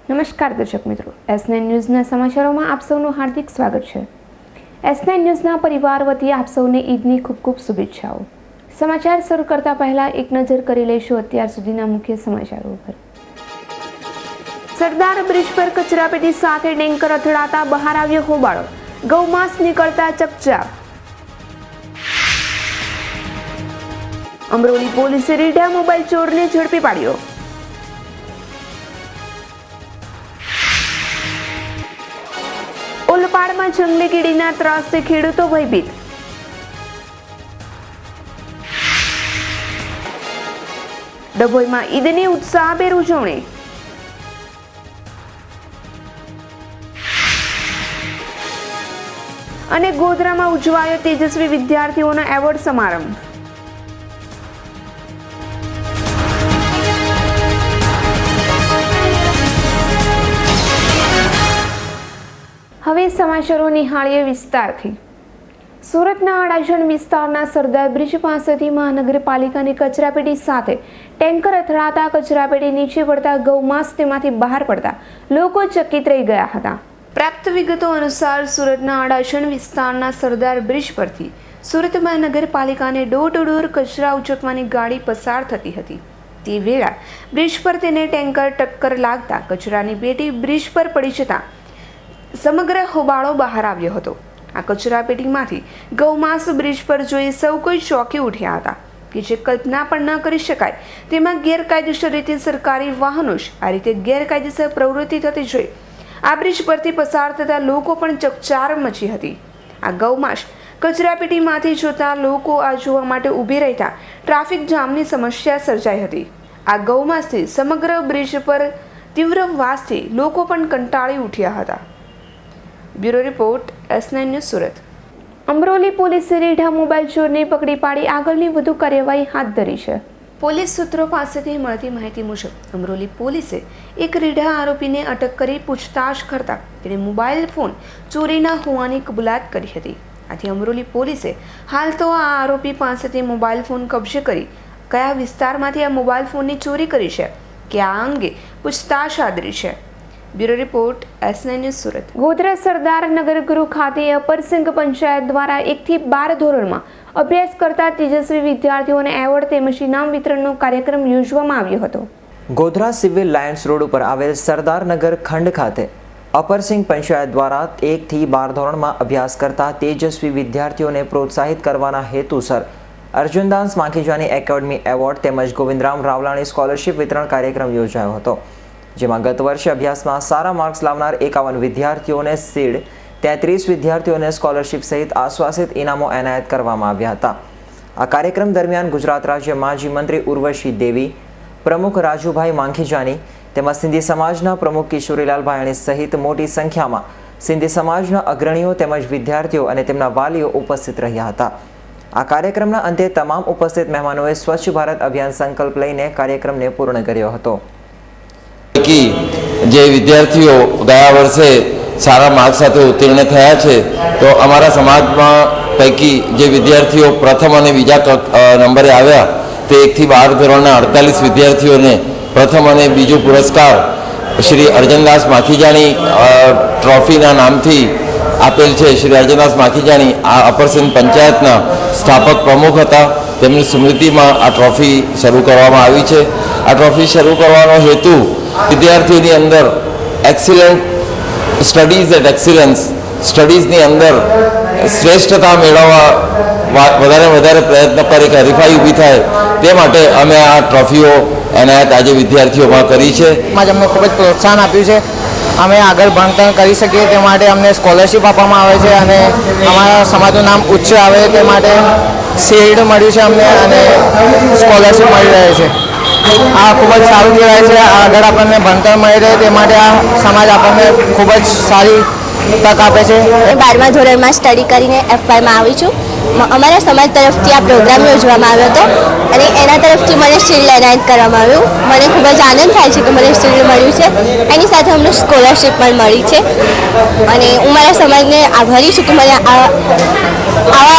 નમસ્કાર દર્શક મિત્રો, S9 ન્યૂઝના સમાચારોમાં આપ સૌનું હાર્દિક સ્વાગત છે। S9 ન્યૂઝના પરિવાર વતી આપ સૌને ઈદની ખૂબ ખૂબ શુભેચ્છાઓ। સમાચાર શરૂ કરતા પહેલા એક નજર કરી લઈશું અત્યાર સુધીના મુખ્ય સમાચારો પર। સરદાર બ્રિજ પર કચરાપેટી સાથે ટેન્કર અથડાતા બહાર આવ્યો હોબાળો, ગૌમાંસ નીકળતા ચકચાર। અમરોલી પોલીસે રીઢા મોબાઈલ ચોરને ઝડપી પાડ્યો। ઓલપાડમાં જંગલી કીડીના ત્રાસથી ખેડૂતો ભયભીત। ડભોઈમાં ઈદની ઉત્સાહભેર ઉજવણી। અને ગોધરામાં ઉજવાયો તેજસ્વી વિદ્યાર્થીઓનો એવોર્ડ સમારંભ। હવે સમાચારો નિહાળીએ વિસ્તારથી। સુરતના અડાજણ વિસ્તારના સરદાર બ્રિજ પાસેથી મહાનગરપાલિકાની કચરાપેટી સાથે ટેન્કર અથડાતા કચરાપેટી નીચે પડતા ગૌમાંસ તેમાંથી બહાર પડતા લોકો ચકિત રહી ગયા હતા। પ્રાપ્ત વિગતો અનુસાર સુરતના અડાજણ વિસ્તારના સરદાર બ્રિજ પરથી સુરત મહાનગરપાલિકાને ડોર ટુ ડોર કચરા ઉચકવાની ગાડી પસાર થતી હતી। તે વેળા બ્રિજ પર તેને ટેન્કર ટક્કર લાગતા કચરાની પેટી બ્રિજ પર પડી જતા સમગ્ર હોબાળો બહાર આવ્યો હતો। આ કચરાપેટીમાંથી ગૌમાંસ બ્રિજ પર જોઈ સૌ કોઈ ચોંકી ઉઠ્યા હતા કે જે કલ્પના પણ ન કરી શકાય તેમાં ગેરકાયદેસર રીતે સરકારી વાહનો જ આ રીતે ગેરકાયદેસર પ્રવૃત્તિ થતી જોઈ આ બ્રિજ પરથી પસાર થતા લોકો પણ ચકચાર મચી હતી। આ ગૌમાંસ કચરાપેટીમાંથી જોતા લોકો આ જોવા માટે ઊભી રહેતા ટ્રાફિક જામની સમસ્યા સર્જાઈ હતી। આ ગૌમાંસથી સમગ્ર બ્રિજ પર તીવ્ર વાસથી લોકો પણ કંટાળી ઉઠ્યા હતા। Bureau report S9 news Surat. Amroli પોલીસે રીઢા મોબાઈલ ચોરને પકડી પાડી આગળની વધુ કાર્યવાહી હાથ ધરી છે। પોલીસ સૂત્રો પાસેથી મળતી માહિતી મુજબ અમરોલી પોલીસે એક રીઢા આરોપીને અટક કરી પૂછતાછ કરતા તેણે મોબાઈલ ફોન ચોરીના હોવાની કબૂલાત કરી હતી। આથી અમરોલી પોલીસે હાલ તો આ આરોપી પાસેથી મોબાઈલ ફોન કબજે કરી કયા વિસ્તારમાંથી આ મોબાઈલ ફોનની ચોરી કરી છે કે આ અંગે પૂછતાછ હાથ ધરી છે। Bureau report S9 news Surat. Godhra સરદાર નગર ગૃહ ખાતે અપરસિંગ પંચાયત દ્વારા 1 થી 12 ધોરણમાં અભ્યાસ કરતા તેજસ્વી વિદ્યાર્થીઓને એવોર્ડ તેમજ ઇનામ વિતરણનો કાર્યક્રમ યોજવામાં આવ્યો હતો। ગોધરા સિવિલ લાઇન્સ રોડ ઉપર આવેલ સરદાર નગર ખંડ ખાતે અપરસિંગ પંચાયત દ્વારા 1 થી 12 ધોરણમાં અભ્યાસ કરતા તેજસ્વી વિદ્યાર્થીઓને પ્રોત્સાહિત કરવાના હેતુસર અર્જુનદાસ માખીજાની એકેડમી એવોર્ડ તેમજ ગોવિંદરામ રાવલાણી સ્કોલરશિપ વિતરણ કાર્યક્રમ યોજાયો હતો, જેમાં ગત વર્ષે અભ્યાસમાં સારા માર્ક્સ લાવનાર 51 વિદ્યાર્થીઓને સીડ, 33 વિદ્યાર્થીઓને સ્કોલરશિપ સહિત આશ્વાસિત ઇનામો એનાયત કરવામાં આવ્યા હતા। આ કાર્યક્રમ દરમિયાન ગુજરાત રાજ્ય માજી મંત્રી ઉર્વશી દેવી, પ્રમુખ રાજુભાઈ માંખીજાની તેમજ સિંધી સમાજના પ્રમુખ કિશોરીલાલ ભાયાણી સહિત મોટી સંખ્યામાં સિંધી સમાજના અગ્રણીઓ તેમજ વિદ્યાર્થીઓ અને તેમના વાલીઓ ઉપસ્થિત રહ્યા હતા। આ કાર્યક્રમના અંતે તમામ ઉપસ્થિત મહેમાનોએ સ્વચ્છ ભારત અભિયાન સંકલ્પ લઈને કાર્યક્રમને પૂર્ણ કર્યો હતો। જે વિદ્યાર્થીઓ ગયા વર્ષે સારા માર્ક્સ સાથે ઉત્તીર્ણ થયા છે તો અમારા સમાજમાં પૈકી જે વિદ્યાર્થીઓ પ્રથમ અને બીજા નંબરે આવ્યા તે 1 થી 12 ધોરણના 48 વિદ્યાર્થીઓને પ્રથમ અને બીજો પુરસ્કાર શ્રી અર્જનદાસ માખીજાણી ટ્રોફીના નામથી આપેલ છે। શ્રી અર્જનદાસ માખીજાણી આ અપરસિંગ પંચાયતના સ્થાપક પ્રમુખ હતા, તેમની સ્મૃતિમાં આ ટ્રોફી શરૂ કરવામાં આવી છે। આ ટ્રોફી શરૂ કરવાનો હેતુ વિદ્યાર્થીઓની અંદર એક્સિલન્ટ સ્ટડીઝ એટ એક્સિલન્સ, સ્ટડીઝની અંદર શ્રેષ્ઠતા મેળવવા વધારે પ્રયત્ન પર એક હરીફાઈ ઊભી થાય તે માટે અમે આ ટ્રોફીઓ એનાયત આજે વિદ્યાર્થીઓમાં કરી છે। અમને ખૂબ જ પ્રોત્સાહન આપ્યું છે। અમે આગળ ભણતર કરી શકીએ તે માટે અમને સ્કોલરશિપ આપવામાં આવે છે અને અમારા સમાજનું નામ ઉચ્ચ આવે તે માટે શિલ્ડ મળ્યું છે અમને અને સ્કોલરશિપ મળી રહે છે। આ ખૂબ જ સારું કહેવાય છે। આગળ આપણને ભણતર મળી રહે તે માટે આ સમાજ આપણને ખૂબ જ સારી તક આપે છે। 12મા ધોરણમાં સ્ટડી કરીને F5માં આવી છું। અમારા સમાજ તરફથી આ પ્રોગ્રામ યોજવામાં આવ્યો હતો અને એના તરફથી મને શિલ્ડ એનાયત કરવામાં આવ્યું। મને ખૂબ જ આનંદ થાય છે કે મને શિલ્ડ મળ્યું છે, એની સાથે અમને સ્કોલરશિપ પણ મળી છે અને હું મારા સમાજને આભારી છું કે મને આ આવા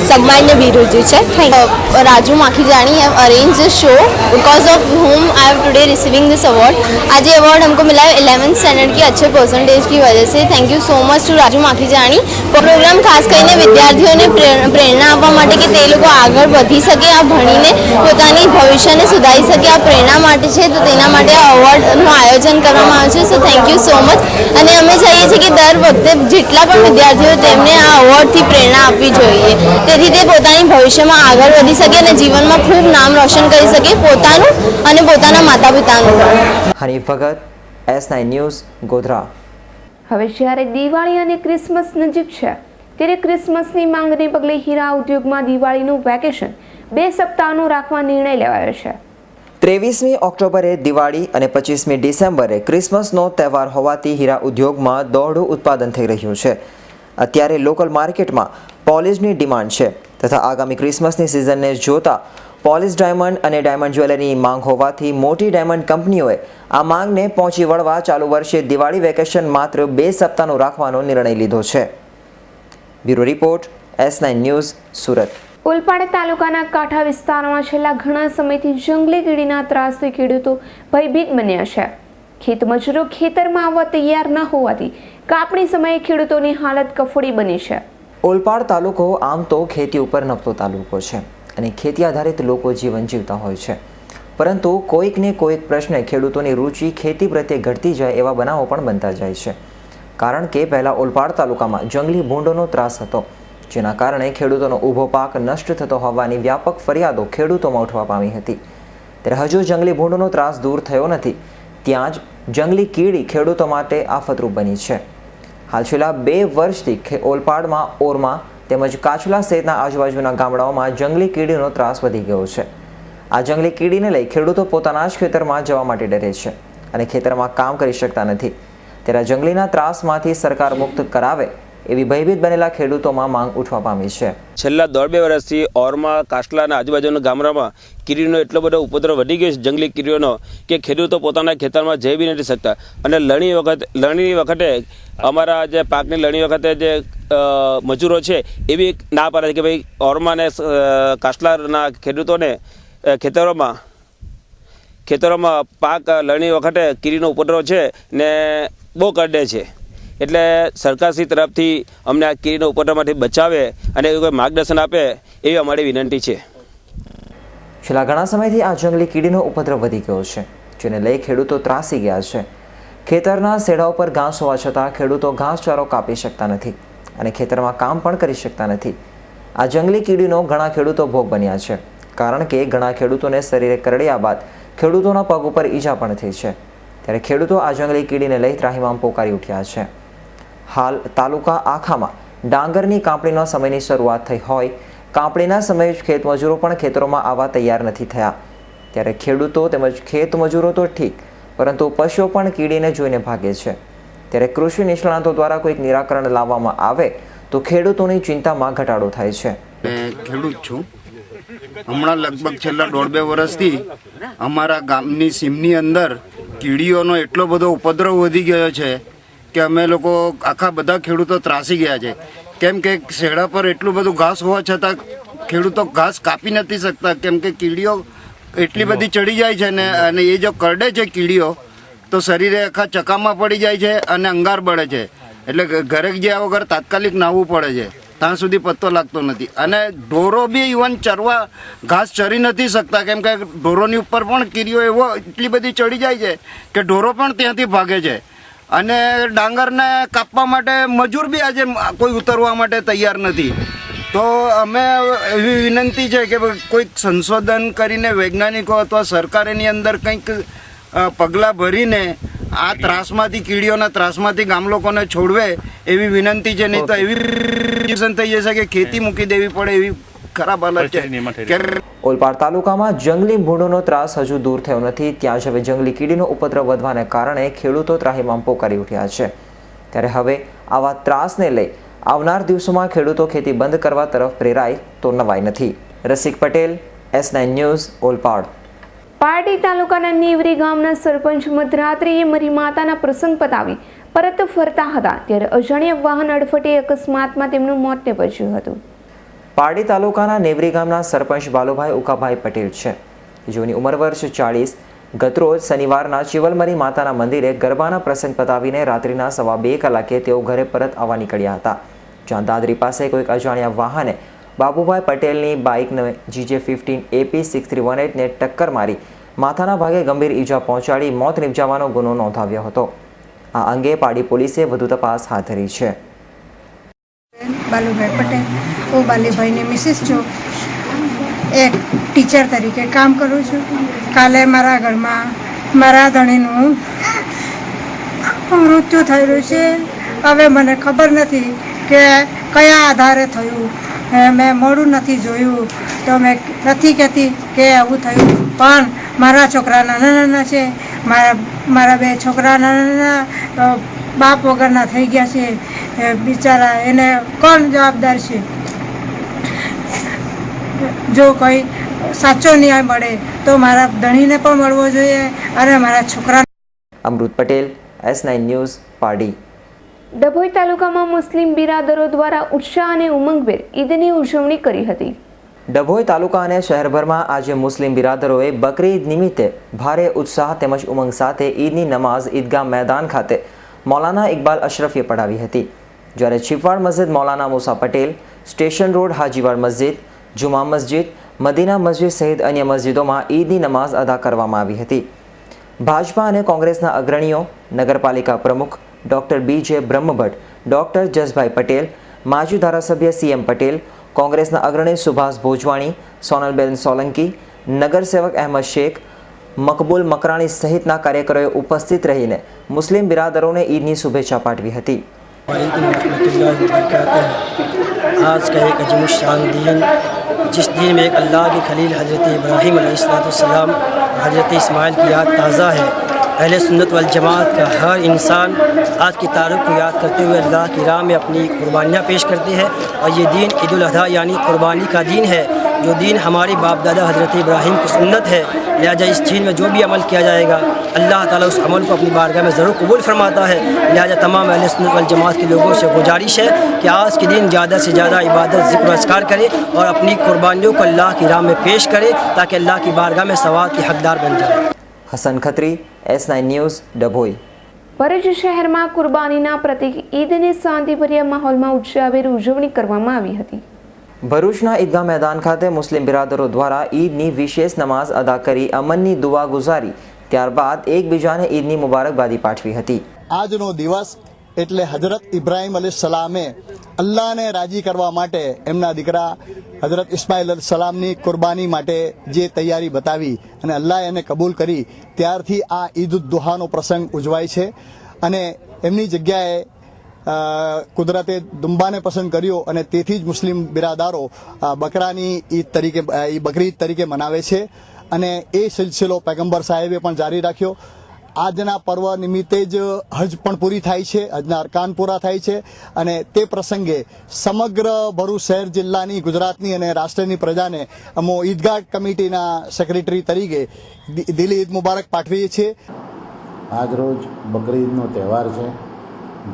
सम्मान बिरुद्ध છે. Thank you. Raju Makhijani have arrange this show because of whom I am today receiving this award. आज ये अवार्ड हमको मिला है 11th स्टैंडर्ड की अच्छे परसेंटेज की वजह से. Thank you so much to Raju Makhijani. Program ખાસ કરીને વિદ્યાર્થીઓને પ્રેરણા આપવા માટે કે તે લોકો આગળ વધી શકે, આ ભણીને પોતાની ભવિષ્યને સુધારી શકે, આ પ્રેરણા માટે છે. તો તેના માટે આ અવોર્ડનું આયોજન કરવામાં આવ્યું છે. So thank you so much. અને અમે ચાહીએ છીએ કે દર વખતે જેટલા પણ વિદ્યાર્થીઓ તેમને આ અવોર્ડથી પ્રેરણા આપવી જોઈએ, તેથી તે પોતાની ભવિષ્યમાં આગળ વધી શકે અને જીવનમાં ખૂબ નામ રોશન કરી શકે, પોતાનું અને પોતાના માતા પિતાનું. હનીફ ભગત, S9 ન્યૂઝ, ગોધરા. હવે જ્યારે દિવાળી અને ક્રિસમસ નજીક છે ત્યારે ક્રિસમસની માંગને પગલે હીરા ઉદ્યોગમાં દિવાળીનું વેકેશન 2 સપ્તાહનું રાખવા નિર્ણય લેવાયો છે. 23મી ઓક્ટોબરે દિવાળી અને 25મી ડિસેમ્બરે ક્રિસમસનો તહેવાર હોવાથી હીરા ઉદ્યોગમાં દોડું ઉત્પાદન થઈ રહ્યું છે. અત્યારે લોકલ માર્કેટમાં પોલિશની ડિમાન્ડ છે તથા આગામી ક્રિસમસની સિઝનને જોતા પોલિશ ડાયમંડ અને ડાયમંડ જ્વેલરીની માંગ હોવાથી મોટી ડાયમંડ કંપનીઓએ આ માંગને પહોંચી વળવા ચાલુ વર્ષે દિવાળી વેકેશન માત્ર 2 સપ્તાહનું રાખવાનો નિર્ણય લીધો છે. Bureau report, S9 news, Surat. Olpad તાલુકાના કાંઠા વિસ્તારમાં છેલ્લા ઘણા સમયથી જંગલી કીડીના ત્રાસથી ખેડૂતો ભયભીત બન્યા છે. ખેતમજૂરો ખેતરમાં આવવા તૈયાર ન હોવાથી કાપણી સમયે ખેડૂતોની હાલત કફોડી બની છે. ઓલપાડ તાલુકો આમ તો ખેતી ઉપર નભતો તાલુકો છે અને ખેતી આધારિત લોકો જીવન જીવતા હોય છે, પરંતુ કોઈકને કોઈક પ્રશ્ને ખેડૂતોની રુચિ ખેતી પ્રત્યે ઘટતી જાય એવા બનાવો પણ બનતા જાય છે. કારણ કે પહેલાં ઓલપાડ તાલુકામાં જંગલી ભૂંડોનો ત્રાસ હતો, જેના કારણે ખેડૂતોનો ઊભો પાક નષ્ટ થતો હોવાની વ્યાપક ફરિયાદો ખેડૂતોમાં ઉઠવા પામી હતી. ત્યારે હજુ જંગલી ભૂંડોનો ત્રાસ દૂર થયો નથી, ત્યાં જ જંગલી કીડી ખેડૂતો માટે આફતરૂપ બની છે. હાલ છેલ્લા 2 વર્ષથી ઓલપાડમાં, ઓરમાં તેમજ કાચલા સહિતના આજુબાજુના ગામડાઓમાં જંગલી કીડીનો ત્રાસ વધી ગયો છે. આ જંગલી કીડીને લઈ ખેડૂતો પોતાના જ ખેતરમાં જવા માટે ડરે છે અને ખેતરમાં કામ કરી શકતા નથી. ત્યારે જંગલીના ત્રાસમાંથી સરકાર મુક્ત કરાવે એવી ભયભીત બનેલા ખેડૂતોમાં માંગ ઉઠવા પામી છે. છેલ્લા 1.5 વર્ષથી ઓરમાં, કાસલાના આજુબાજુના ગામડામાં કીડીનો એટલો બધો ઉપદ્રવ વધી ગયો છે, જંગલી કીડીઓનો, કે ખેડૂતો પોતાના ખેતરમાં જઈ બી નથી શકતા. અને લણણી વખતે અમારા જે પાકની લણણી વખતે જે મજૂરો છે એ બી ના પાડે છે કે ભાઈ ઓરમાં ને કાસલાના ખેડૂતોને ખેતરોમાં પાક લણણી વખતે કીડીનો ઉપદ્રવ છે ને બહુ કરડે છે. એટલે સરકારશ્રી તરફથી અમને આ કીડીનો ઉપદ્રવમાંથી બચાવે અને કોઈ માર્ગદર્શન આપે એવી અમારી વિનંતી છે. છેલ્લા ઘણા સમયથી આ જંગલી કીડીનો ઉપદ્રવ વધી ગયો છે, જેને લઈ ખેડૂતો ત્રાસી ગયા છે. ખેતરના સેડાઓ પર ઘાસ હોવા છતાં ખેડૂતો ઘાસચારો કાપી શકતા નથી અને ખેતરમાં કામ પણ કરી શકતા નથી. આ જંગલી કીડીનો ઘણા ખેડૂતો ભોગ બન્યા છે, કારણ કે ઘણા ખેડૂતોને શરીરે કરડ્યા બાદ ખેડૂતોના પગ ઉપર ઈજા પણ થઈ છે. ત્યારે ખેડૂતો આ જંગલી કીડીને લઈ ત્રાહિમામ પોકારી ઉઠ્યા છે. હાલ તાલુકા આખામાં ડાંગરની કાપણીના સમયની શરૂઆત થઈ હોય, કાપણીના સમયે ખેતમજૂરો પણ ખેતરોમાં આવવા તૈયાર નથી થયા. ત્યારે ખેડૂતો તેમજ ખેતમજૂરો તો ઠીક, પરંતુ પશુઓ પણ કીડીને જોઈને ભાગે છે. ત્યારે કૃષિ નિષ્ણાતો દ્વારા કોઈક નિરાકરણ લાવવામાં આવે તો ખેડૂતોની ચિંતામાં ઘટાડો થાય છે. ખેડૂત છું. હમણાં લગભગ છેલ્લા 1.5 વર્ષથી અમારા ગામની સીમની અંદર કીડીઓનો એટલો બધો ઉપદ્રવ વધી ગયો છે કે અમે લોકો આખા બધા ખેડૂતો ત્રાસી ગયા છે. કેમ કે શેડા પર એટલું બધું ઘાસ હોવા છતાં ખેડૂતો ઘાસ કાપી નથી શકતા, કેમ કે કીડીઓ એટલી બધી ચડી જાય છે ને, અને એ જો કરડે છે કીડીઓ તો શરીરે આખા ચકામાં પડી જાય છે અને અંગાર બળે છે. એટલે ઘરે ગયા વગર તાત્કાલિક નાહવું પડે છે, ત્યાં સુધી પત્તો લાગતો નથી. અને ઢોરો બી ઇવન ચરવા ઘાસ ચરી નથી શકતા, કેમ કે ઢોરોની ઉપર પણ કીડીઓ એટલી બધી ચડી જાય છે કે ઢોરો પણ ત્યાંથી ભાગે છે. અને ડાંગરને કાપવા માટે મજૂર બી આજે કોઈ ઉતરવા માટે તૈયાર નથી. તો અમે એવી વિનંતી છે કે કોઈક સંશોધન કરીને વૈજ્ઞાનિકો અથવા સરકાર એની અંદર કંઈક પગલાં ભરીને આ ત્રાસમાંથી, કીડીઓના ત્રાસમાંથી ગામ લોકોને છોડવે એવી વિનંતી છે. નહીં તો એવી થઈ જશે કે ખેતી મૂકી દેવી પડે એવી ખરાબ હાલત છે. ઓલપાડ તાલુકામાં જંગલી ભૂંડોનો ત્રાસ હજુ દૂર થયો નથી, ત્યાં જ હવે જંગલી કીડીનો ઉપદ્રવ વધવાને કારણે ખેડૂતો ત્રાહિમામ પોકારી ઉઠ્યા છે. ત્યારે હવે આવા ત્રાસને લઈ આવનાર દિવસોમાં ખેડૂતો ખેતી બંધ કરવા તરફ પ્રેરાય તો નવાઈ નથી. રસિક પટેલ, S9 ન્યૂઝ, ઓલપાડ. પારડી તાલુકાના નીવરી ગામના સરપંચ મધરાત્રિએ મરી માતાના પ્રસંગ પતાવી પરત ફરતા હતા ત્યારે અજાણ્યા વાહન અડફટે અકસ્માતમાં તેમનું મોત નીપજ્યું હતું. પારડી તાલુકાના નેવરી ગામના સરપંચ બાલુભાઈ ઉકાભાઈ પટેલ છે, જેઓની ઉંમર વર્ષ 40, ગતરોજ શનિવારના ચિવલમરી માતાના મંદિરે ગરબાના પ્રસંગ પતાવીને રાત્રિના 2:15 કલાકે તેઓ ઘરે પરત આવવા નીકળ્યા હતા, જ્યાં દાદરી પાસે કોઈક અજાણ્યા વાહને બાબુભાઈ પટેલની બાઇકને GJ15 AP 6318ને ટક્કર મારી માથાના ભાગે ગંભીર ઈજા પહોંચાડી મોત નિપજાવવાનો ગુનો નોંધાવ્યો હતો. આ અંગે પારડી પોલીસે વધુ તપાસ હાથ ધરી છે. બાલુભાઈ પટેલ, હું બાલીભાઈની મિસિસ છું. એક ટીચર તરીકે કામ કરું છું. કાલે મારા ઘરમાં મારા ધણીનું મૃત્યુ થયેલું છે. હવે મને ખબર નથી કે કયા આધારે થયું. મેં મોડું નથી જોયું તો મેં નથી કહેતી કે આવું થયું, પણ મારા છોકરા નાના નાના છે. મારા 2 છોકરા નાના બાપ વગરના થઈ ગયા છે. બિચારા એને કોણ જવાબદાર છે? જો કોઈ સાચો ન્યાય મળે તો મારા ધણીને પણ મળવો જોઈએ અને મારા છોકરા. અમૃત પટેલ, S9 ન્યૂઝ, પારડી. ડભોઈ તાલુકામાં મુસ્લિમ બિરાદરો દ્વારા ઉત્સાહ અને ઉમંગભેર ઈદની ઉજવણી કરી હતી. ડભોઈ તાલુકા અને શહેરભરમાં આજે મુસ્લિમ બિરાદરોએ બકરી ઈદ નિમિત્તે ભારે ઉત્સાહ તેમજ ઉમંગ સાથે ઈદની નમાઝ ઈદગાહ મેદાન ખાતે મૌલાના ઇકબાલ અશરફીએ પઢાવી હતી, જ્યારે છીપવાડ મસ્જિદ મૌલાના મુસા પટેલ, સ્ટેશન રોડ હાજીવાડ મસ્જિદ, જુમા મસ્જિદ, મદીના મસ્જિદ સહિત અન્ય મસ્જિદોમાં ઈદની નમાઝ અદા કરવામાં આવી હતી. ભાજપા અને કોંગ્રેસના અગ્રણીઓ, નગરપાલિકા પ્રમુખ doctor BJ Brahmbhatt, doctor Jasbhai Patel, માજી ધારાસભ્ય CM પટેલ, કોંગ્રેસના અગ્રણી સુભાષ ભોજવાણી, સોનલબેન સોલંકી, નગરસેવક અહેમદ શેખ, મકબૂલ મકરાણી સહિતના કાર્યકરોએ ઉપસ્થિત રહીને મુસ્લિમ બિરાદરોને ઈદની શુભેચ્છા પાઠવી હતી. आज का एक अजीमुश्शान दिन, जिस दिन में एक अल्लाह के खलील हज़रत इब्राहीम अलैहिस्सलाम हज़रत इस्माइल की याद ताज़ा है. अहले सुन्नत वल जमात का हर इंसान आज की तारीख़ को याद करते हुए अल्लाह की राह में अपनी कुर्बानियाँ पेश करते हैं, और ये दिन ईद उल अज़हा यानी कुर्बानी का दिन है, जो दिन हमारे बाप दादा हज़रत इब्राहीम की सुन्नत है. लिहाजा इस चीज़ में जो भी अमल किया जाएगा अल्लाह ताला उस अमल को अपनी बारगाह में ज़रूर कबूल फरमाता है. लिहाजा तमाम अहले सुन्नत वल जमात के लोगों से गुजारिश है कि आज के दिन ज़्यादा से ज़्यादा इबादत, ज़िक्र, अस्कार करें और अपनी कुर्बानियों को अल्लाह की राह में पेश करें, ताकि अल्लाह की बारगाह में सवाब के हकदार बन जाए. Hasan Khatri, S9 news, Dabhoi. ભરૂચ શહેરમાં કુરબાનીના પ્રતીક ઈદની શાંતિભર્યા માહોલમાં ઉત્સાહભેર ઉજવણી કરવામાં આવી હતી. ભરૂચના ઈદગાહ મેદાન ખાતે મુસ્લિમ બિરાદરો દ્વારા ઈદની વિશેષ નમાઝ અદા કરી અમનની દુઆ ગુજારી, ત્યારબાદ એકબીજાને ઈદની મુબારકબાદી પાઠવી હતી. આજનો દિવસ એટલે હજરત ઇબ્રાહીમ અલૈહિસ્સલામે અલ્લાહને રાજી કરવા માટે એમના દીકરા હજરત ઇસ્માઇલ અલૈહિસ્સલામની કુરબાની માટે જે તૈયારી બતાવી અને અલ્લાહ એને કબૂલ કરી, ત્યારથી આ ઈદ ઉદ દુહાનો પ્રસંગ ઉજવાય છે. અને એમની જગ્યાએ કુદરતે દુંબાને પસંદ કર્યો અને તેથી જ મુસ્લિમ બિરાદારો બકરાની ઈદ તરીકે બકરી ઈદ તરીકે મનાવે છે. અને એ સિલસિલો પૈગંબર સાહેબે પણ જારી રાખ્યો. આજના પર્વ નિમિત્તે જ હજ પણ પૂરી થાય છે, હજના અરકાન પૂરા થાય છે, અને તે પ્રસંગે સમગ્ર ભરૂચ શહેર જિલ્લાની, ગુજરાતની અને રાષ્ટ્રની પ્રજાને અમો ઈદગાહ કમિટીના સેક્રેટરી તરીકે દિલી ઈદ મુબારક પાઠવીએ છીએ. આજ રોજ બકરી ઈદનો તહેવાર છે.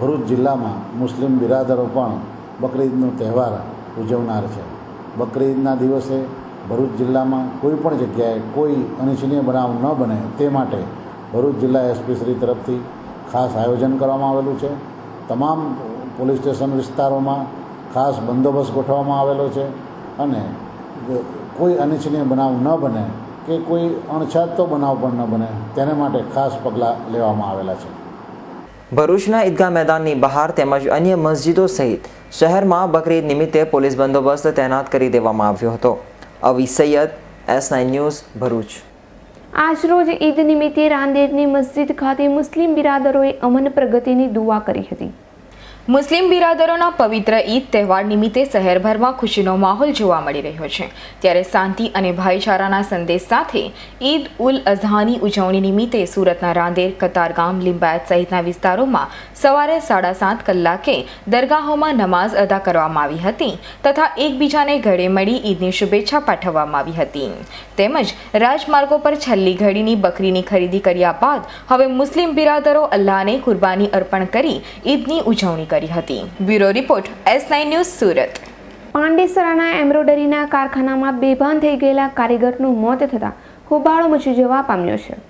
ભરૂચ જિલ્લામાં મુસ્લિમ બિરાદરો પણ બકરી ઈદનો તહેવાર ઉજવનાર છે. બકરી ઈદના દિવસે ભરૂચ જિલ્લામાં કોઈ પણ જગ્યાએ કોઈ અનિચ્છનીય બનાવ ન બને તે માટે ભરૂચ જિલ્લા SP શ્રી તરફથી ખાસ આયોજન કરવામાં આવેલું છે. તમામ પોલીસ સ્ટેશન વિસ્તારોમાં ખાસ બંદોબસ્ત ગોઠવવામાં આવેલો છે, અને કોઈ અનિચ્છનીય બનાવ ન બને કે કોઈ અણછાતો બનાવ પણ ન બને તેને માટે ખાસ પગલાં લેવામાં આવેલા છે. ભરૂચના ઈદગાહ મેદાનની બહાર તેમજ અન્ય મસ્જિદો સહિત શહેરમાં બકરી ઈદ નિમિત્તે પોલીસ બંદોબસ્ત તૈનાત કરી દેવામાં આવ્યો હતો. અવી સૈયદ, S9 ન્યૂઝ, ભરૂચ. આજરોજ ઈદ નિમિત્તે રાંદેરની મસ્જિદ ખાતે મુસ્લિમ બિરાદરોએ અમન પ્રગતિની દુઆ કરી હતી. મુસ્લિમ બિરાદરોના પવિત્ર ઈદ તહેવાર નિમિત્તે શહેરભરમાં ખુશીનો માહોલ જોવા મળી રહ્યો છે. ત્યારે શાંતિ અને ભાઈચારાના સંદેશ સાથે ઈદ ઉલ અઝહાની ઉજવણી નિમિત્તે સુરતના રાંદેર, કતારગામ, લિંબાયત સહિતના વિસ્તારોમાં સવારે 7:30 કલાકે દરગાહોમાં નમાઝ અદા કરવામાં આવી હતી, તથા એકબીજાને ગળે મળી ઈદની શુભેચ્છા પાઠવવામાં આવી હતી. તેમજ રાજમાર્ગો પર છેલ્લી ઘડીની બકરીની ખરીદી કર્યા બાદ હવે મુસ્લિમ બિરાદરો અલ્લાહને કુરબાની અર્પણ કરી ઈદની ઉજવણી કરી હતી. Bureau report, S9 news, Surat. પાંડેસરાના એમ્બ્રોઇડરીના કારખાનામાં બેભાન થઈ ગયેલા કારીગરનું મોત થતાં હોબાળો મચી જવા પામ્યો છે.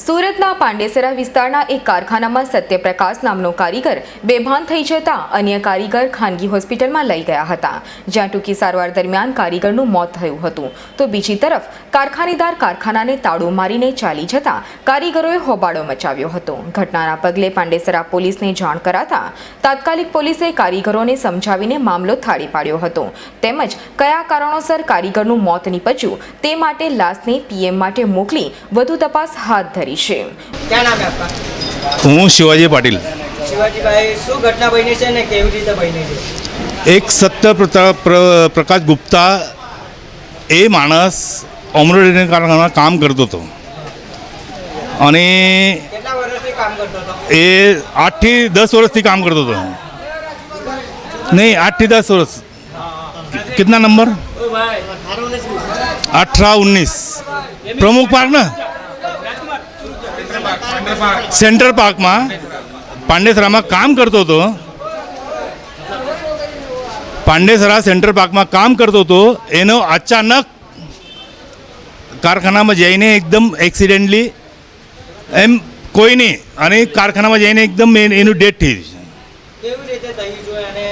સુરતના પાંડેસરા વિસ્તારના એક કારખાનામાં સત્યપ્રકાશ નામનો કારીગર બેભાન થઈ જતા અન્ય કારીગર ખાનગી હોસ્પિટલમાં લઈ ગયા હતા, જ્યાં ટૂંકી સારવાર દરમિયાન કારીગરનું મોત થયું હતું. તો બીજી તરફ કારખાનેદાર કારખાનાને તાળું મારીને ચાલી જતા કારીગરોએ હોબાળો મચાવ્યો હતો. ઘટનાના પગલે પાંડેસરા પોલીસને જાણ કરાતા તાત્કાલિક પોલીસે કારીગરોને સમજાવીને મામલો થાળી પાડ્યો હતો, તેમજ કયા કારણોસર કારીગરનું મોત નીપજ્યું તે માટે લાશને પીએમ માટે મોકલી વધુ તપાસ હાથ ધરી છે. क्या नाम है आपका? હું શિવાજી પાટીલ. શિવાજીભાઈ, શું ઘટના બની છે ને કેવી રીતે બની છે? એક પ્રકાશ ગુપ્તા એ માણસ એમ્બ્રોઇડરી કારખાનામાં કામ કરતો હતો અને કેટલા વર્ષથી કામ કરતો હતો? એ 8 થી 10 વર્ષથી કામ કરતો હતો. નહીં, 8 થી 10 વર્ષ. कितना नंबर? 18-19 प्रमुख पार्क ना, સેન્ટ્રલ પાર્કમાં પાંડેસરામાં કામ કરતો હતો. પાંડેસરા સેન્ટ્રલ પાર્કમાં કામ કરતો હતો. એનો અચાનક કારખાનામાં જઈને એકદમ એક્સિડન્ટલી એમ કોઈ નહીં અને કારખાનામાં જઈને એકદમ એનું ડેથ થઈ છે. કેવી રીતે થયું છે અને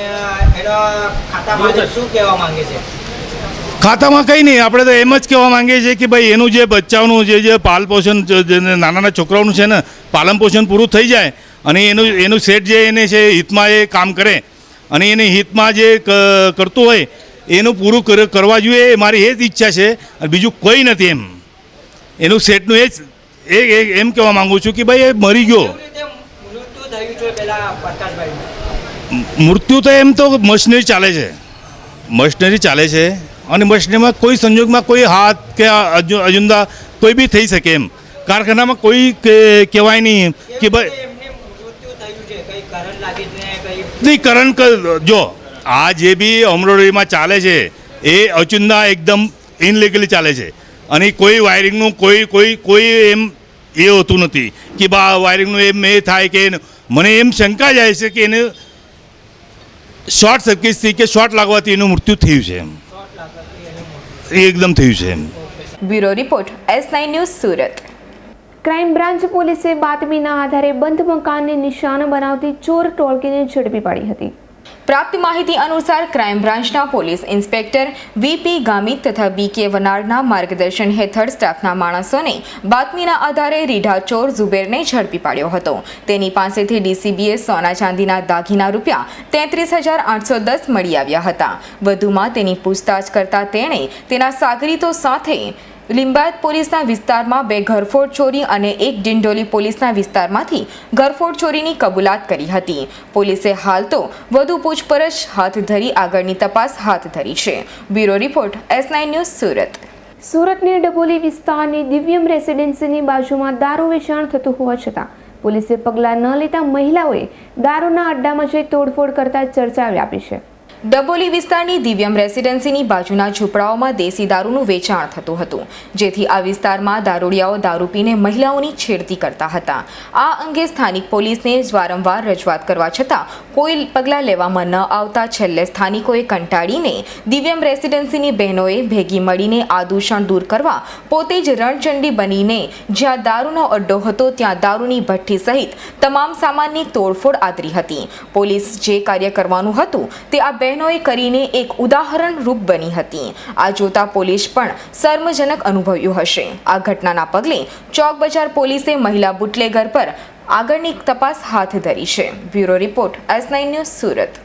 એના ખાતામાં શું કહેવા માંગે છે? ખાતામાં કંઈ નહીં, આપણે તો એમ જ કહેવા માંગીએ છીએ કે ભાઈ એનું જે બચ્ચાઓનું જે પાલ પોષણ નાના છોકરાઓનું છે ને પાલન પોષણ પૂરું થઈ જાય અને એનું સેટ જે એને છે હિતમાં એ કામ કરે અને એને હિતમાં જે કરતું હોય એનું પૂરું કરવા જોઈએ, એ મારી એ જ ઈચ્છા છે અને બીજું કોઈ નથી. એનું સેટનું એ જ એમ કહેવા માગું છું કે ભાઈ એ મરી ગયો. મૃત્યુ તો એમ તો મશીનરી ચાલે છે અને મશીનરીમાં કોઈ સંજોગમાં કોઈ હાથ કે અજુંદા કોઈ બી થઈ શકે. એમ કારખાનામાં કોઈ કહેવાય નહીં કે ભાઈ નહીં કરંટ. જો આ જે બી એમ્બ્રોઇડરીમાં ચાલે છે એ અચુંદા એકદમ ઇનલીગલી ચાલે છે અને કોઈ વાયરિંગનું કોઈ એમ એ હોતું નથી કે બા વાયરિંગનું એમ એ થાય કે મને એમ શંકા જાય છે કે એને શોર્ટ સર્કિટથી કે શોર્ટ લાગવાથી એનું મૃત્યુ થયું છે. એમ એકદમ થયું છે. એમ bureau report S9 news Surat. Crime branch પોલીસે બાતમીના આધારે બંધ મકાનને નિશાન બનાવતી ચોર ટોળકીને ઝડપી પાડી હતી. પ્રાપ્ત માહિતી અનુસાર ક્રાઇમ બ્રાન્ચના પોલીસ ઇન્સ્પેક્ટર વીપી ગામિત તથા બીકે વનાડના માર્ગદર્શન હેઠળ સ્ટાફના માણસોને બાતમીના આધારે રીઢા ચોર ઝુબેરને ઝડપી પાડ્યો હતો. તેની પાસેથી ડીસીબીએ સોના ચાંદીના દાગીના રૂપિયા 33,810 મળી આવ્યા હતા. વધુમાં તેની પૂછતાછ કરતા તેણે તેના સાગરીતો સાથે લિંબાયત પોલીસના વિસ્તારમાં 2 ઘરફોડ ચોરી અને 1 ડિંડોલી પોલીસના વિસ્તારમાંથી ઘરફોડ ચોરીની કબૂલાત કરી હતી. પોલીસે હાલ તો વધુ પૂછપરછ હાથ ધરી આગળની તપાસ હાથ ધરી છે. Bureau report S9 news Surat. સુરતની ડબોલી વિસ્તારની દિવ્યમ રેસિડેન્સીની બાજુમાં દારૂ વેચાણ થતું હોવા છતાં પોલીસે પગલાં ન લેતા મહિલાઓએ દારૂના અડ્ડામાં જઈ તોડફોડ કરતા ચર્ચા વ્યાપી છે. ડબોલી વિસ્તારની દિવ્યમ રેસિડેન્સીની બાજુના ઝૂંપડાઓમાં દેશી દારૂનું વેચાણ થતું હતું, જેથી આ વિસ્તારમાં દારૂડિયાઓ દારૂ પીને મહિલાઓની છેડતી કરતા હતા. આ અંગે સ્થાનિક પોલીસને વારંવાર રજૂઆત કરવા છતાં કોઈ પગલાં લેવામાં ન આવતા છેલ્લે સ્થાનિકોએ કંટાળીને દિવ્યમ રેસિડેન્સીની બહેનોએ ભેગી મળીને આ દૂષણ દૂર કરવા પોતે જ રણચંડી બનીને જ્યાં દારૂનો અડ્ડો હતો ત્યાં દારૂની ભઠ્ઠી સહિત તમામ સામાનની તોડફોડ આદરી હતી. પોલીસ જે કાર્ય કરવાનું હતું તે આ બહેનોએ કરીને એક ઉદાહરણ રૂપ બની હતી. આ જોતા પોલીસ પણ શર્મજનક અનુભવ્યું હશે. આ ઘટનાના પગલે ચોક બજાર પોલીસે મહિલા બુટલેગર પર આગળની તપાસ હાથ ધરી છે. Bureau report S9 news Surat.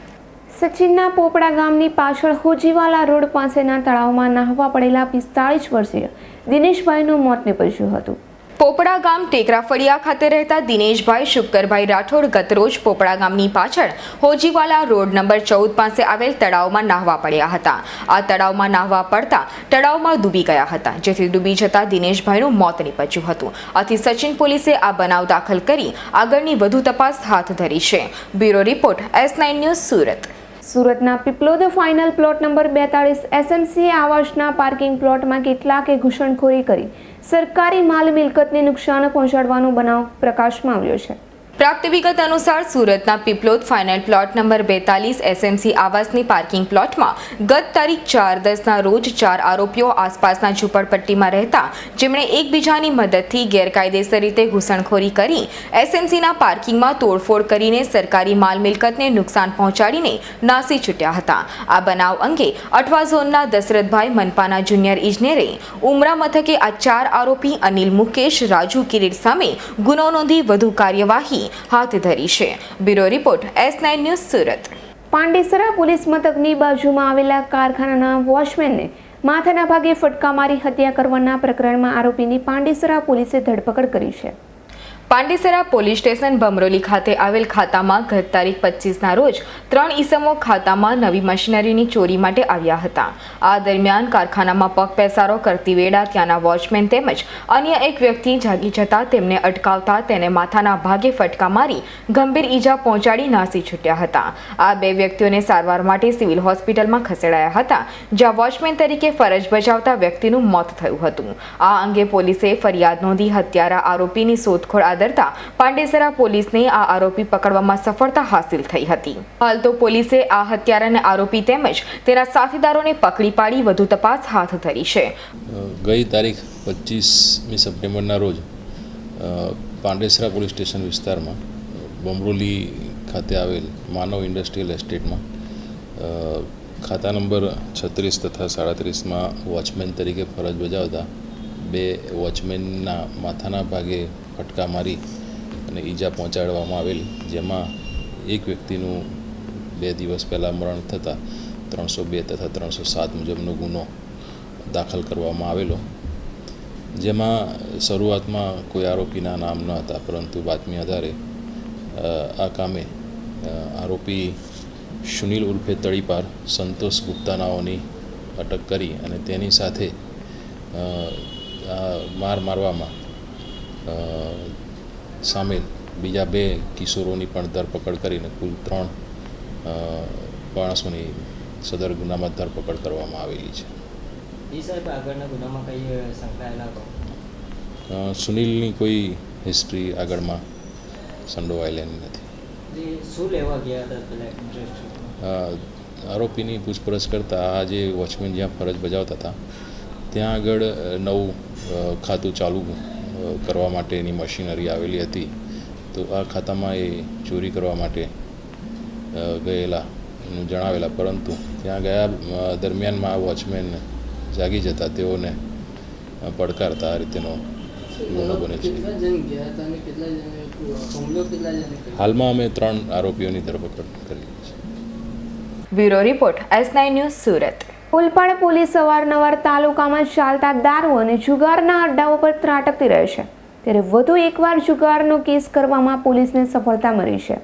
સચિનના પોપડા ગામની પાછળ હોજીવાલા રોડ પાસેના તળાવમાં નાહવા પડેલા 45 વર્ષીય દિનેશભાઈનું મોત નીપજ્યું હતું. પોપડા ગામ ટેકરા ફળિયા ખાતે રહેતા દિનેશભાઈ શુક્કરભાઈ રાઠોડ ગતરોજ પોપડા ગામની પાછળ હોજીવાલા રોડ નંબર 14 પાસે આવેલ તળાવમાં નાહવા પડ્યા હતા. આ તળાવમાં નાહવા પડતા તળાવમાં ડૂબી ગયા હતા, જેથી ડૂબી જતા દિનેશભાઈનું મોત નીપજ્યું હતું. આથી સચિન પોલીસે આ બનાવ દાખલ કરી આગળની વધુ તપાસ હાથ ધરી છે. Bureau report S9 news Surat. સુરતના Piplod final plot number 42 SMCA આવાસના પાર્કિંગ પ્લોટમાં કેટલાકે ઘૂસણખોરી કરી સરકારી માલ મિલકતને નુકસાન પહોંચાડવાનો બનાવ પ્રકાશમાં આવ્યો છે. પ્રાપ્ત વિગત અનુસાર સુરતના Piplod final plot number 42 SMC આવાસની પાર્કિંગ પ્લોટમાં ગત તારીખ 4/10ના રોજ 4 આરોપીઓ આસપાસના ઝૂંપડપટ્ટીમાં રહેતા જેમણે એકબીજાની મદદથી ગેરકાયદેસર રીતે ઘૂસણખોરી કરી એસએમસીના પાર્કિંગમાં તોડફોડ કરીને સરકારી માલ મિલકતને નુકસાન પહોંચાડીને નાસી છૂટ્યા હતા. આ બનાવ અંગે અઠવા ઝોનના દશરથભાઈ મનપાના જુનિયર ઇજનેરે ઉમરા મથકે આ 4 આરોપી અનિલ, મુકેશ, રાજુ, કિરીટ સામે ગુનો નોંધી વધુ કાર્યવાહી હાથ ધરી છે. Bureau report S9 news Surat. Pandesara police મથકની બાજુમાં આવેલા કારખાનાના વોચમેનને માથાના ભાગે ફટકા મારી હત્યા કરવાના પ્રકરણમાં આરોપીની પાંડેસરા પોલીસે ધરપકડ કરી છે. પાંડેસરા પોલીસ સ્ટેશન ભમરોલી ખાતે આવેલ ખાતામાં ગત તારીખ 25ના રોજ 3 ઈસમો ખાતામાં નવી મશીનરીની ચોરી માટે આવ્યા હતા. આ દરમિયાન કારખાનામાં પગ પેસારો કરતી વેળા ત્યાંના વોચમેન તેમજ અન્ય એક વ્યક્તિ જાગી જતા તેમને અટકાવતા તેને માથાના ભાગે ફટકા મારી ગંભીર ઈજા પહોંચાડી નાસી છૂટ્યા હતા. આ 2 વ્યક્તિઓને સારવાર માટે સિવિલ હોસ્પિટલમાં ખસેડાયા હતા, જ્યાં વોચમેન તરીકે ફરજ બજાવતા વ્યક્તિનું મોત થયું હતું. આ અંગે પોલીસે ફરિયાદ નોંધી હત્યારા આરોપીની શોધખોળ આદરતા પાંડેસરા પોલીસને આ આરોપી પકડવામાં સફળતા હાંસિલ થઈ હતી. હાલ તો પોલીસે આ હત્યારાને આરોપી તેમજ તેના સાથીદારોને પકડી પાડી વધુ તપાસ હાથ ધરી છે. ગઈ તારીખ 25મી સપ્ટેમ્બરના રોજ પાંડેસરા પોલીસ સ્ટેશન વિસ્તારમાં બમરોલી ખાતે આવેલ માનવ ઇન્ડસ્ટ્રીયલ એસ્ટેટમાં ખાતા નંબર 36 તથા 37માં વોચમેન તરીકે ફરજ બજાવતા 2 વોચમેનના માથાના ભાગે ફટકા મારી અને ઈજા પહોંચાડવામાં આવેલ, જેમાં એક વ્યક્તિનું 2 દિવસ પહેલાં મરણ થતાં 302 તથા 307 મુજબનો ગુનો દાખલ કરવામાં આવેલો, જેમાં શરૂઆતમાં કોઈ આરોપીના નામ ન હતા, પરંતુ બાતમી આધારે આ કામે આરોપી સુનિલ ઉર્ફે તળીપાર સંતોષ ગુપ્તાનાઓની અટક કરી અને તેની સાથે મારવામાં સામેલ બીજા 2 કિશોરોની પણ ધરપકડ કરીને કુલ 3 માણસોની સદર ગુનામાં ધરપકડ કરવામાં આવેલી છે. સુનિલની કોઈ હિસ્ટ્રી આગળમાં સંડોવાયેલી નથી. શું લેવા ગયા હતા? આરોપીની પૂછપરછ કરતાં આ જે વોચમેન જ્યાં ફરજ બજાવતા હતા ત્યાં આગળ નવું ખાતું ચાલુ કરવા માટેની મશીનરી આવેલી હતી, તો આ ખાતામાં એ ચોરી કરવા માટે ગયેલાનું જણાવેલા, પરંતુ ત્યાં ગયા દરમિયાનમાં આ વોચમેન જાગી જતા તેઓને પડકારતા આ રીતેનો ગુનો બને છે. હાલમાં અમે 3 આરોપીઓની ધરપકડ કરી છે. Bureau report S9 news Surat. Olpad police અવારનવાર તાલુકામાં ચાલતા દારૂ અને જુગારના અડ્ડાઓ પર ત્રાટકતી રહે છે, ત્યારે વધુ એકવાર જુગારનો કેસ કરવામાં પોલીસને સફળતા મળી છે.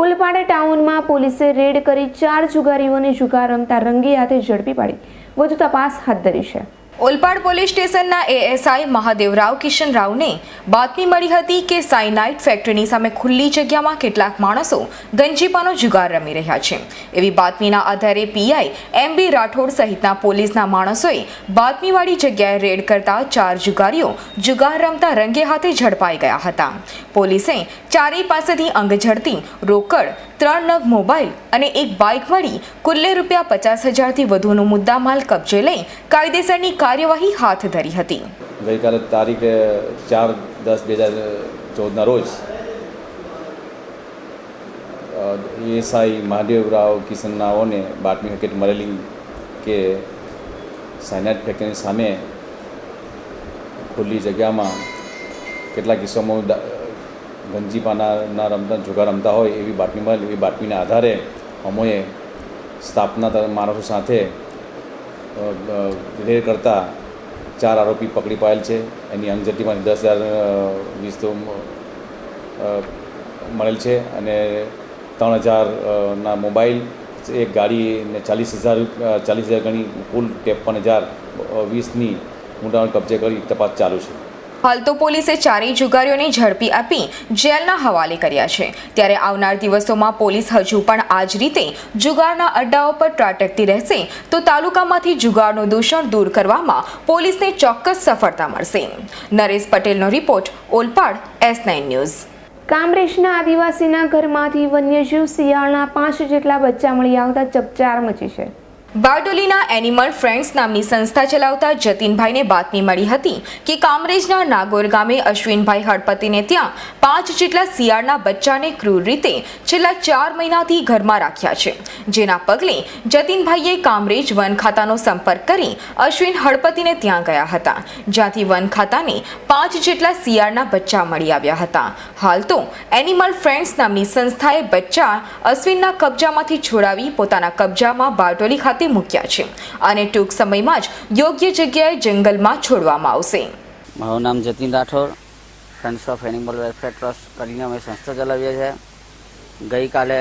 ઓલપાડ ટાઉનમાં પોલીસે રેડ કરી 4 જુગારીઓને જુગાર રમતા રંગે હાથે ઝડપી પાડી વધુ તપાસ હાથ ધરી છે. ઓલપાડ પોલીસ સ્ટેશનના એએસઆઈ મહાદેવરાવ કિશનરાવને બાતમી મળી હતી કે સાયનાઇટ ફેક્ટરીની સામે ખુલ્લી જગ્યામાં કેટલાક માણસો ગંજીપાનો જુગાર રમી રહ્યા છે. એવી બાતમીના આધારે પીઆઈ MB રાઠોડ સહિતના પોલીસના માણસોએ બાતમીવાળી જગ્યાએ રેડ કરતા 4 જુગારીઓ જુગાર રમતા રંગે હાથે ઝડપાઈ ગયા હતા. પોલીસે ચારેય પાસેથી અંગ ઝડતી રોકડ, 3 નગ મોબાઈલ અને 1 બાઇક મળી કુલ્લે ₹50,000થી વધુનો મુદ્દામાલ કબજે લઈ કાયદેસરની કાર્યવાહી હાથ ધરી હતી. ગઈકાલે તારીખ 4/10/2014ના રોજ એએસઆઈ મહાદેવરાવ કિશનરાવને બાતમી હકીકત મળેલી કે સાયનાઇટ ફેક્ટરીની સામે ખુલ્લી જગ્યામાં કેટલાક કિસ્સાઓ ગંજીપાના રમતા જુગાર રમતા હોય એવી બાતમી મળેલી. એવી બાતમીના આધારે અમોએ સ્થાપના માણસો સાથે રેડ કરતા 4 આરોપી પકડી પાડેલ છે. એની અંગઝડતીમાં 10,020 તો મળેલ છે અને 3,000ના મોબાઈલ, 1 ગાડી ને 40,000 ગણી કુલ 53,020ની મુદ્દામાલ કબજે કરી તપાસ ચાલુ છે. હાલ તો પોલીસે ચારેય જુગારીઓને ઝડપી આપી જેલના હવાલે કર્યા છે. ત્યારે આવનાર દિવસોમાં પોલીસ હજુ પણ આ જ રીતે જુગારના અડ્ડાઓ પર ત્રાટકતી રહેશે તો તાલુકામાંથી જુગારનું દૂષણ દૂર કરવામાં પોલીસને ચોક્કસ સફળતા મળશે. નરેશ પટેલનો રિપોર્ટ, ઓલપાડ, S9 ન્યૂઝ. કામરેજના આદિવાસીના ઘરમાંથી વન્યજીવ શિયાળના 5 જેટલા બચ્ચા મળી આવતા ચકચાર મચી છે. બારડોલીના એનિમલ ફ્રેન્ડ્સ નામની સંસ્થા ચલાવતા જતીનભાઈને બાતમી મળી હતી કે કામરેજના નાગોર ગામે અશ્વિનભાઈ હળપતિને ત્યાં 5 જેટલા શિયાળના બચ્ચાને ક્રૂર રીતે છેલ્લા 4 મહિનાથી ઘરમાં રાખ્યા છે. જેના પગલે જતીનભાઈએ કામરેજ વન ખાતાનો સંપર્ક કરી અશ્વિન હળપતિને ત્યાં ગયા હતા, જ્યાંથી વન ખાતાને 5 જેટલા શિયાળના બચ્ચા મળી આવ્યા હતા. હાલ તો એનિમલ ફ્રેન્ડ્સ નામની સંસ્થાએ બચ્ચા અશ્વિનના કબજામાંથી છોડાવી પોતાના કબજામાં બારડોલી ખાતે મૂક્યા છે અને ટૂંક સમયમાં જ યોગ્ય જગ્યાએ જંગલમાં છોડવામાં આવશે. મારું નામ Jatin Rathod, friends of animal welfare trust કરીને અમે સંસ્થા ચલાવીએ છીએ. ગઈકાલે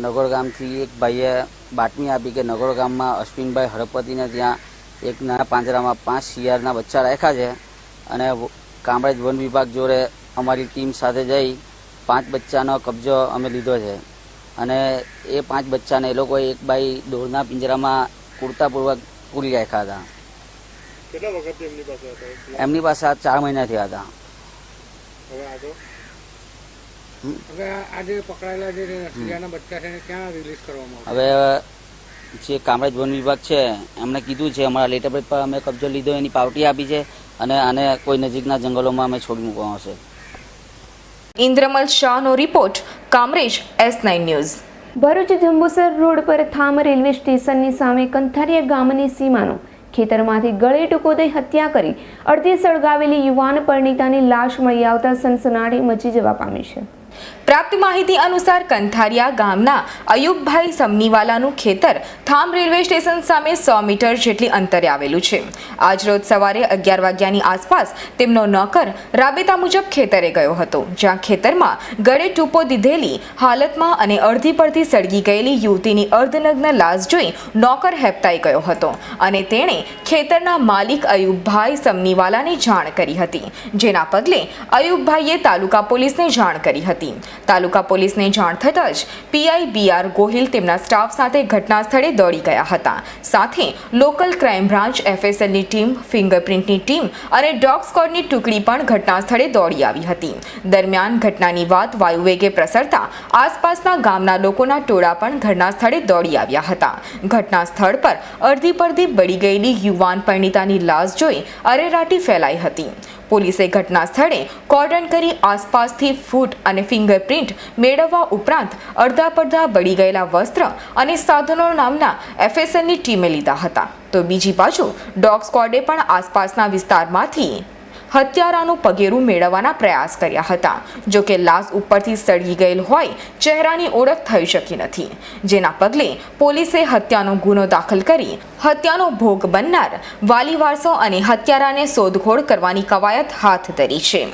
નગોર ગામથી એક ભાઈએ બાતમી આપી કે નગોર ગામમાં અશ્વિનભાઈ હળપતિને ત્યાં એક નાના પાંજરામાં 5 શિયાળના બચ્ચા રાખ્યા છે અને કામરેજ વન વિભાગ જોડે અમારી ટીમ સાથે જઈ 5 બચ્ચાનો કબજો અમે લીધો છે અને એ 5 બચ્ચાને એ લોકોએ એક બાઈ દોરના પિંજરામાં કુર્તાપૂર્વક પૂરી રાખ્યા હતા. કેટલા વખતથી એમની પાસે હતા? એમની પાસે 4 મહિના થયા હતા. હવે આજે પકડાયેલા જે શિયાળના બચ્ચા છે ક્યાં રિલીઝ કરવામાં આવશે? હવે જે કામરેજ વન વિભાગ છે એમણે કીધું છે અમારા લેટર પેડ પર અમે કબજો લીધો એની પાવતી આપી છે અને આને કોઈ નજીકના જંગલોમાં અમે છોડી મૂકવામાં આવશે. ઇન્દ્રમલ શાહનો રિપોર્ટ, Kamrej S9 news. Bharuch Jambusar road પર થામ રેલવે સ્ટેશનની સામે કંથારિયા ગામની સીમાનો ખેતરમાંથી ગળે ટૂંકો દઈ હત્યા કરી અડધી સળગાવેલી યુવાન પરિણીતાની લાશ મળી આવતા સનસનાટી મચી જવા પામી છે. પ્રાપ્ત માહિતી અનુસાર કંથારિયા ગામના અયુબભાઈ સમનીવાલાનું ખેતર થામ રેલવે સ્ટેશન સામે 100 મીટર જેટલી અંતરે આવેલું છે. આજરોજ સવારે 11 વાગ્યાની આસપાસ તેમનો નોકર રાબેતા મુજબ ખેતરે ગયો હતો, જ્યાં ખેતરમાં ગળે ટૂંપો દીધેલી હાલતમાં અને અડધી પડધી સળગી ગયેલી યુવતીની અર્ધનગ્ન લાશ જોઈ નોકર હેબતાઈ ગયો હતો અને તેણે ખેતરના માલિક અયુબભાઈ સમનીવાલાને જાણ કરી હતી, જેના પગલે અયુબભાઈએ તાલુકા પોલીસને જાણ કરી હતી. તાલુકા પોલીસને જાણ થતાં જ પીઆઈ BR ગોહિલ તેમના સ્ટાફ સાથે ઘટના સ્થળે દોડી ગયા હતા. સાથે લોકલ ક્રાઇમ બ્રાન્ચ, FSLની ટીમ, ફિંગરપ્રિન્ટની ટીમ અને ડોગ સ્ક્વોડની ટુકડી પણ ઘટના સ્થળે દોડી આવી હતી. દરમિયાન ઘટનાની વાત વાયુવેગે પ્રસરતા આસપાસના ગામના લોકોના ટોળા પણ ઘટના સ્થળે દોડી આવ્યા હતા. ઘટના સ્થળ પર અડધી પડધી બળી ગયેલી યુવાન પરિણીતાની લાશ જોઈ અરેરાટી ફેલાઈ હતી. પોલીસે ઘટના સ્થળે કોર્ડન કરી આસપાસથી ફૂટ અને ફિંગરપ્રિન્ટ મેળવવા ઉપરાંત અડધા પડધા બળી ગયેલા વસ્ત્ર અને સાધનો નામના FSLની ટીમે લીધા હતા. તો બીજી બાજુ ડોગ સ્ક્વોડે પણ આસપાસના વિસ્તારમાંથી હત્યારાનું પગેરું મેળવવાના પ્રયાસ કર્યા હતા. જો કે લાશ ઉપરથી સળગી ગયેલ હોય ચહેરાની ઓળખ થઈ શકી નથી, જેના પગલે પોલીસે હત્યાનો ગુનો દાખલ કરી હત્યાનો ભોગ બનનાર વાલી વારસો અને હત્યારાને શોધખોળ કરવાની કવાયત હાથ ધરી છે.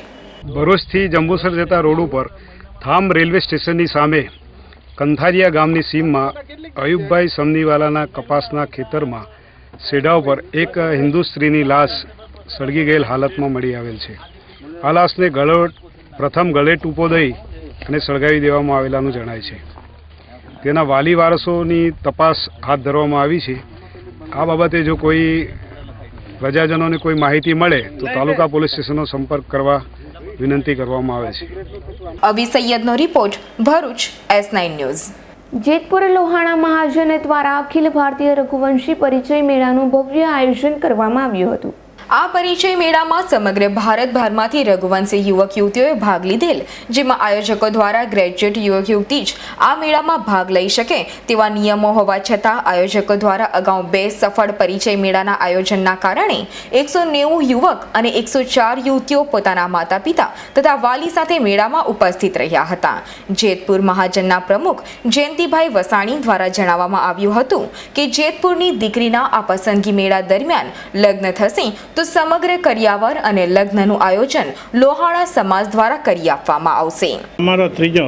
ભરૂચથી જંબુસર જતા રોડ ઉપર થામ રેલવે સ્ટેશનની સામે કંથારિયા ગામની સીમમાં અયુબભાઈ સમનીવાલાના કપાસના ખેતરમાં સેડા ઉપર એક હિન્દુ સ્ત્રીની લાશ સળગી ગયેલ હાલતમાં મળી આવેલ છે. આ લાશને પ્રથમ ગળે ટૂંપો દઈ અને સળગાવી દેવામાં આવેલાનું જણાય છે. તેના વાલી વારસોની તપાસ હાથ ધરવામાં આવી છે. આ બાબતે જો કોઈ પ્રજાજનોને કોઈ માહિતી મળે તો તાલુકા પોલીસ સ્ટેશનનો સંપર્ક કરવા વિનંતી કરવામાં આવે છે. અવી સૈયદનો રિપોર્ટ, ભરૂચ S9 ન્યૂઝ. જેતપુર લોહાણા મહાજન દ્વારા અખિલ ભારતીય રઘુવંશી પરિચય મેળાનું ભવ્ય આયોજન કરવામાં આવ્યું હતું. આ પરિચય મેળામાં સમગ્ર ભારતભરમાંથી રઘુવંશી યુવક યુવતીઓએ ભાગ લીધેલ, જેમાં આયોજકો દ્વારા ગ્રેજ્યુએટ યુવક યુવતી જ આ મેળામાં ભાગ લઈ શકે તેવા નિયમો હોવા છતાં આયોજકો દ્વારા અગાઉ 2 સફળ પરિચય મેળાના આયોજનના કારણે 190 યુવક અને 104 યુવતીઓ પોતાના માતા પિતા તથા વાલી સાથે મેળામાં ઉપસ્થિત રહ્યા હતા. જેતપુર મહાજનના પ્રમુખ જયંતિભાઈ વસાણી દ્વારા જણાવવામાં આવ્યું હતું કે જેતપુરની દીકરીના આ પસંદગી મેળા દરમિયાન લગ્ન થશે તો સમગ્ર કરિયાવર અને લગ્નનું આયોજન લોહાણા સમાજ દ્વારા કરી આપવામાં આવશે. અમારો ત્રીજો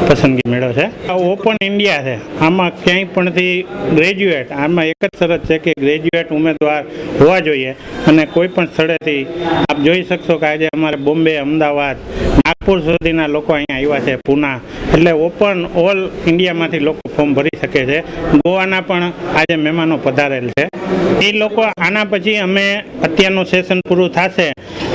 પસંદગી મેળો છે. આ ઓપન ઇન્ડિયા છે. આમાં ક્યાંય પણથી ગ્રેજ્યુએટ, આમાં એક જ શરત છે કે ગ્રેજ્યુએટ ઉમેદવાર હોવા જોઈએ અને કોઈ પણ સ્થળેથી આપ જોઈ શકશો કે આજે અમારે બોમ્બે, અમદાવાદ, નાગપુર સુધીના લોકો અહીંયા આવ્યા છે, પૂના, એટલે ઓપન ઓલ ઇન્ડિયામાંથી લોકો ફોર્મ ભરી શકે છે. ગોવાના પણ આજે મહેમાનો પધારેલ છે. એ લોકો આના પછી અમે અત્યારનું સેશન પૂરું થશે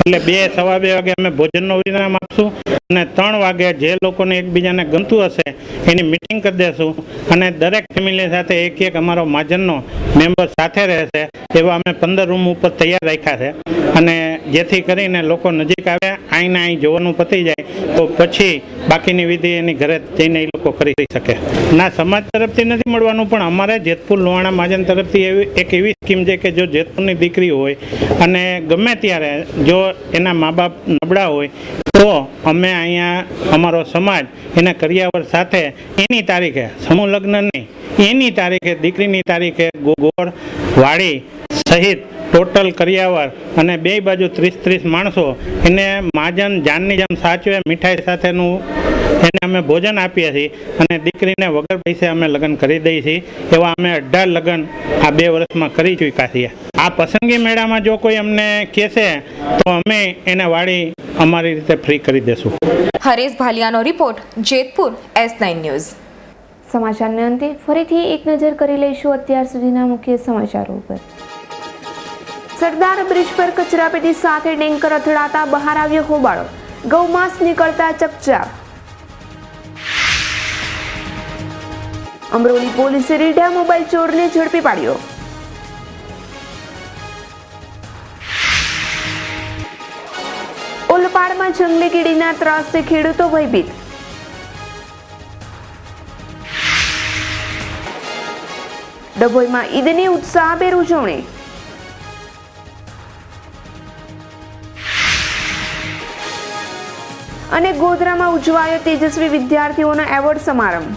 એટલે 2 સવા 2 વાગે અમે ભોજનનો વિરામ આપશું અને 3 વાગે જે લોકોને એકબીજાને ગમતું હશે એની મિટિંગ કરી દેશું અને દરેક ફેમિલી સાથે એક અમારો મહાજનનો મેમ્બર સાથે રહેશે એવા અમે 15 રૂમ ઉપર તૈયાર રાખ્યા છે અને જેથી કરીને લોકો નજીક આવે અહીં જોવાનું પતી જાય તો પછી બાકીની વિધિ એની ઘરે જઈને એ લોકો કરી શકે. ના, સમાજ તરફથી નથી મળવાનું, પણ અમારે જેતપુર લોહાણા મહાજન તરફથી એવી સ્કીમ છે કે જો જેતપુરની દીકરી હોય અને ગમે ત્યારે જો એના મા બાપ નબળા હોય તો અમે અહીંયા અમારો સમાજ એના કરિયાવર સાથે એની તારીખે, સમૂહ લગ્ન નહીં, એની તારીખે, દીકરીની તારીખે ગોળ વાડી સહિત ટોટલ કરિયાવર અને બે બાજુ 30-30 માણસો એને મહાજન જાનની જેમ સાચવે, મીઠાઈ સાથેનું એને અમે ભોજન આપીએ છીએ અને દીકરીને વગર પૈસે અમે લગ્ન કરી દઈએ છીએ. એવા અમે 18 લગ્ન આ 2 વર્ષમાં કરી ચૂક્યા છીએ. આ પસંદગી મેળામાં જો કોઈ અમને કહેશે તો અમે એને વાડી અમારી રીતે ફ્રી કરી દેશું. હરેશ ભાલિયાનો રિપોર્ટ, જેતપુર, S9 ન્યૂઝ. સમાચારના અંતે ફરીથી એક નજર કરી લઈશું અત્યાર સુધીના મુખ્ય સમાચારો ઉપર. સરદાર બ્રિજ પર કચરાપેટી સાથે ટેન્કર અથડાતા બહાર આવ્યો હોબાળો, ગૌમાંસ નીકળતા ચકચાર. અમરોલી પોલીસે રીઢા મોબાઈલ ચોરને ઝડપી પાડ્યો. ઓલપાડમાં જંગલી કીડીના ત્રાસથી ખેડૂતો ભયભીત. ડભોઈમાં ઈદની ઉત્સાહભેર ઉજવણી. અને ગોધરામાં ઉજવાયો તેજસ્વી વિદ્યાર્થીઓનો એવોર્ડ સમારંભ.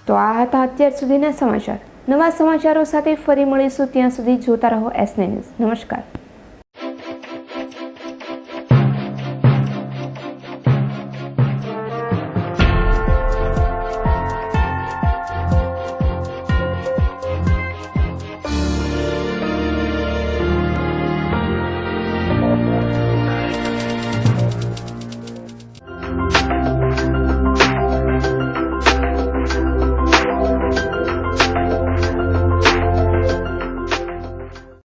તો આ હતા અત્યાર સુધીના સમાચાર. નવા સમાચારો સાથે ફરી મળીશું, ત્યાં સુધી જોતા રહો S9 ન્યૂઝ. નમસ્કાર.